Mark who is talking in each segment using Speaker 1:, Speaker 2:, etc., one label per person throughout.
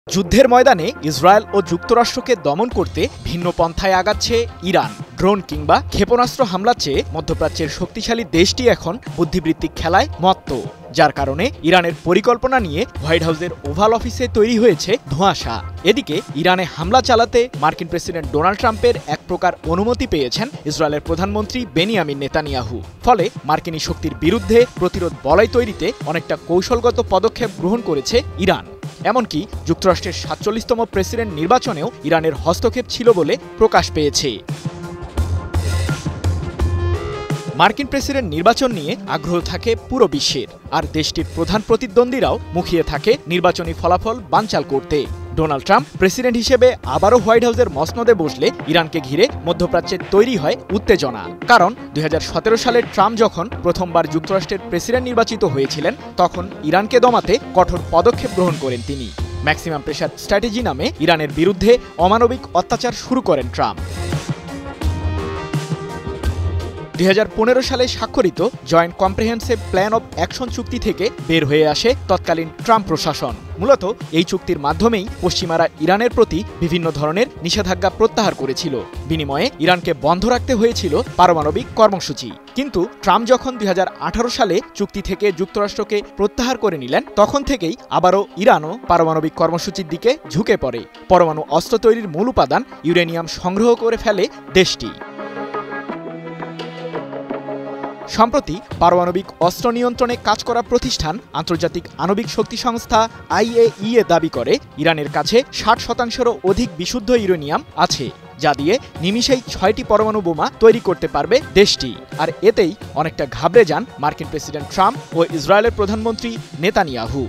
Speaker 1: যুদ্ধের ময়দানে ইসরায়েল ও যুক্তরাষ্ট্রকে দমন করতে ভিন্ন পন্থায় আগাচ্ছে ইরান। ড্রোন কিংবা ক্ষেপণাস্ত্র হামলার চেয়ে মধ্যপ্রাচ্যের শক্তিশালী দেশটি এখন বুদ্ধিবৃত্তিক খেলায় মত্ত, যার কারণে ইরানের পরিকল্পনা নিয়ে হোয়াইট হাউসের ওভাল অফিসে তৈরি হয়েছে ধোঁয়াশা। এদিকে ইরানে হামলা চালাতে মার্কিন প্রেসিডেন্ট ডোনাল্ড ট্রাম্পের এক প্রকার অনুমতি পেয়েছেন ইসরায়েলের প্রধানমন্ত্রী বেনিয়ামিন নেতানিয়াহু। ফলে মার্কিনী শক্তির বিরুদ্ধে প্রতিরোধ বলয় তৈরিতে অনেকটা কৌশলগত পদক্ষেপ গ্রহণ করেছে ইরান। এমনকি যুক্তরাষ্ট্রের ৪৭তম প্রেসিডেন্ট নির্বাচনেও ইরানের হস্তক্ষেপ ছিল বলে প্রকাশ পেয়েছে। মার্কিন প্রেসিডেন্ট নির্বাচন নিয়ে আগ্রহ থাকে পুরো বিশ্বের, আর দেশটির প্রধান প্রতিদ্বন্দ্বীরাও মুখিয়ে থাকে নির্বাচনী ফলাফল বানচাল করতে। ডোনাল্ড ট্রাম্প প্রেসিডেন্ট হিসেবে আবারও হোয়াইট হাউসের মসনদে বসলে ইরানকে ঘিরে মধ্যপ্রাচ্যে তৈরি হয় উত্তেজনা। কারণ ২০১৭ সালে ট্রাম্প যখন প্রথমবার যুক্তরাষ্ট্রের প্রেসিডেন্ট নির্বাচিত হয়েছিলেন, তখন ইরানকে দমাতে কঠোর পদক্ষেপ গ্রহণ করেন তিনি। ম্যাক্সিমাম প্রেসার স্ট্র্যাটেজি নামে ইরানের বিরুদ্ধে অমানবিক অত্যাচার শুরু করেন ট্রাম্প। ২০১৫ সালে স্বাক্ষরিত joint comprehensive plan of action চুক্তি থেকে বের হয়ে আসে তৎকালীন ট্রাম্প প্রশাসন। মূলত এই চুক্তির মাধ্যমেই পশ্চিমারা ইরানের প্রতি বিভিন্ন ধরনের নিষেধাজ্ঞা প্রত্যাহার করেছিল। বিনিময়ে ইরানকে বন্ধ রাখতে হয়েছিল পারমাণবিক কর্মসূচি। কিন্তু ট্রাম্প যখন ২০১৮ সালে চুক্তি থেকে যুক্তরাষ্ট্রকে প্রত্যাহার করে নিলেন, তখন থেকেই আবারও ইরানও পারমাণবিক কর্মসূচির দিকে ঝুঁকে পড়ে। পরমাণু অস্ত্র তৈরির মূল উপাদান ইউরেনিয়াম সংগ্রহ করে ফেলে দেশটি। সম্প্রতি পারমাণবিক অস্ত্র নিয়ন্ত্রণে কাজ করা প্রতিষ্ঠান আন্তর্জাতিক আণবিক শক্তি সংস্থা IAEA দাবি করে ইরানের কাছে ৬০%রও অধিক বিশুদ্ধ ইউরেনিয়াম আছে, যা দিয়ে নিমিষেই ৬টি পরমাণু বোমা তৈরি করতে পারবে দেশটি। আর এতেই অনেকটা ঘাবড়ে যান মার্কিন প্রেসিডেন্ট ট্রাম্প ও ইসরায়েলের প্রধানমন্ত্রী নেতানিয়াহু।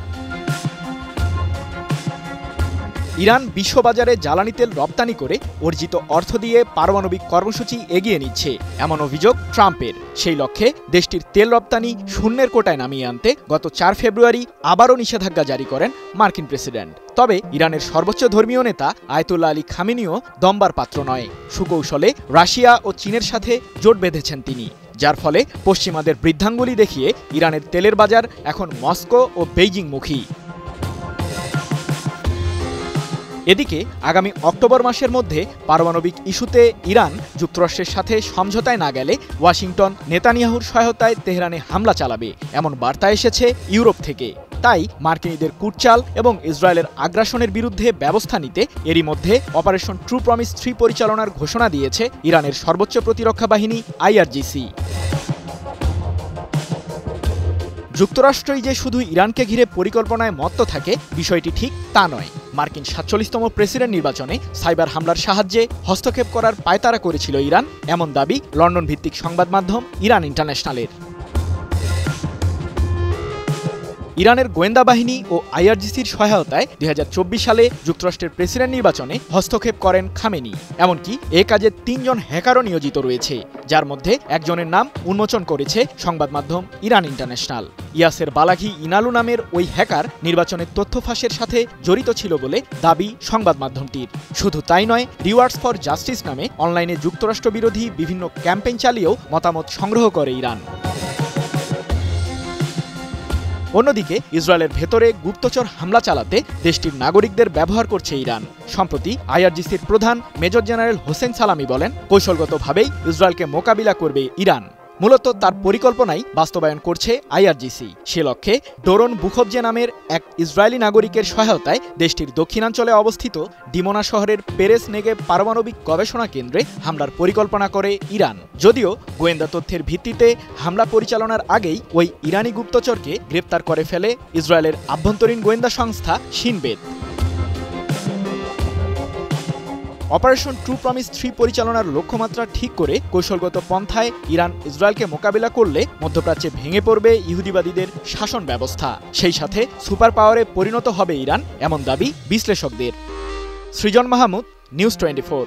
Speaker 1: ইরান বিশ্ববাজারে জ্বালানি তেল রপ্তানি করে অর্জিত অর্থ দিয়ে পারমাণবিক কর্মসূচি এগিয়ে নিচ্ছে, এমন অভিযোগ ট্রাম্পের। সেই লক্ষ্যে দেশটির তেল রপ্তানি শূন্যের কোটায় নামিয়ে আনতে গত ৪ ফেব্রুয়ারি আবারও নিষেধাজ্ঞা জারি করেন মার্কিন প্রেসিডেন্ট। তবে ইরানের সর্বোচ্চ ধর্মীয় নেতা আয়াতুল্লাহ আলী খামেনিও দমবার পাত্র নয়। সুকৌশলে রাশিয়া ও চীনের সাথে জোট বেঁধেছেন তিনি, যার ফলে পশ্চিমাদের বৃদ্ধাঙ্গুলি দেখিয়ে ইরানের তেলের বাজার এখন মস্কো ও বেইজিংমুখী। এদিকে আগামী অক্টোবর মাসের মধ্যে পারমাণবিক ইস্যুতে ইরান যুক্তরাষ্ট্রের সাথে সমঝোতায় না গেলে ওয়াশিংটন নেতানিয়াহুর সহায়তায় তেহরানে হামলা চালাবে, এমন বার্তা এসেছে ইউরোপ থেকে। তাই মার্কিনীদের কুটচাল এবং ইসরায়েলের আগ্রাসনের বিরুদ্ধে ব্যবস্থা নিতে এরই মধ্যে অপারেশন ট্রু প্রমিস 3 পরিচালনার ঘোষণা দিয়েছে ইরানের সর্বোচ্চ প্রতিরক্ষা বাহিনী IRGC। যুক্তরাষ্ট্রই যে শুধু ইরানকে ঘিরে পরিকল্পনায় মত্ত থাকে, বিষয়টি ঠিক তা নয়। মার্কিন ৪৭তম প্রেসিডেন্ট নির্বাচনে সাইবার হামলার সাহায্যে হস্তক্ষেপ করার পায়তারা করেছিল ইরান, এমন দাবি লন্ডন ভিত্তিক সংবাদ মাধ্যম ইরান ইন্টারন্যাশনালের। ইরানের গোয়েন্দা বাহিনী ও IRGCর সহায়তায় ২০২৪ সালে যুক্তরাষ্ট্রের প্রেসিডেন্ট নির্বাচনে হস্তক্ষেপ করেন খামেনি। এমনকি এ কাজে ৩ জন হ্যাকারও নিয়োজিত রয়েছে, যার মধ্যে একজনের নাম উন্মোচন করেছে সংবাদ মাধ্যম ইরান ইন্টারন্যাশনাল। ইয়াসের বালাঘি ইনালু নামের ওই হ্যাকার নির্বাচনের তথ্য ফাঁসের সাথে জড়িত ছিল বলে দাবি সংবাদ মাধ্যমটির। শুধু তাই নয়, রিওয়ার্ডস ফর জাস্টিস নামে অনলাইনে যুক্তরাষ্ট্র বিরোধী বিভিন্ন ক্যাম্পেইন চালিয়েও মতামত সংগ্রহ করে ইরান। অন্যদিকে ইসরায়েলের ভেতরে গুপ্তচর হামলা চালাতে দেশটির নাগরিকদের ব্যবহার করছে ইরান। সম্প্রতি IRGCর প্রধান মেজর জেনারেল হোসেন সালামি বলেন, কৌশলগতভাবেই ইসরায়েলকে মোকাবিলা করবে ইরান। মূলত তার পরিকল্পনাই বাস্তবায়ন করছে IRGC। সে লক্ষ্যে ডোরন বুখবজে নামের এক ইসরায়েলি নাগরিকের সহায়তায় দেশটির দক্ষিণাঞ্চলে অবস্থিত ডিমোনা শহরের পেরেস নেগেভ পারমাণবিক গবেষণা কেন্দ্রে হামলার পরিকল্পনা করে ইরান। যদিও গোয়েন্দা তথ্যের ভিত্তিতে হামলা পরিচালনার আগেই ওই ইরানি গুপ্তচরকে গ্রেপ্তার করে ফেলে ইসরায়েলের আভ্যন্তরীণ গোয়েন্দা সংস্থা শিন বেত। অপারেশন ট্রু প্রমিস 3 পরিচালনার লক্ষ্যমাত্রা ঠিক করে কৌশলগত পন্থায় ইরান ইসরায়েলকে মোকাবিলা করলে মধ্যপ্রাচ্যে ভেঙে পড়বে ইহুদিবাদীদের শাসন ব্যবস্থা। সেই সাথে সুপার পাওয়ারে পরিণত হবে ইরান, এমন দাবি বিশ্লেষকদের। সৃজন মাহমুদ, নিউজ 24।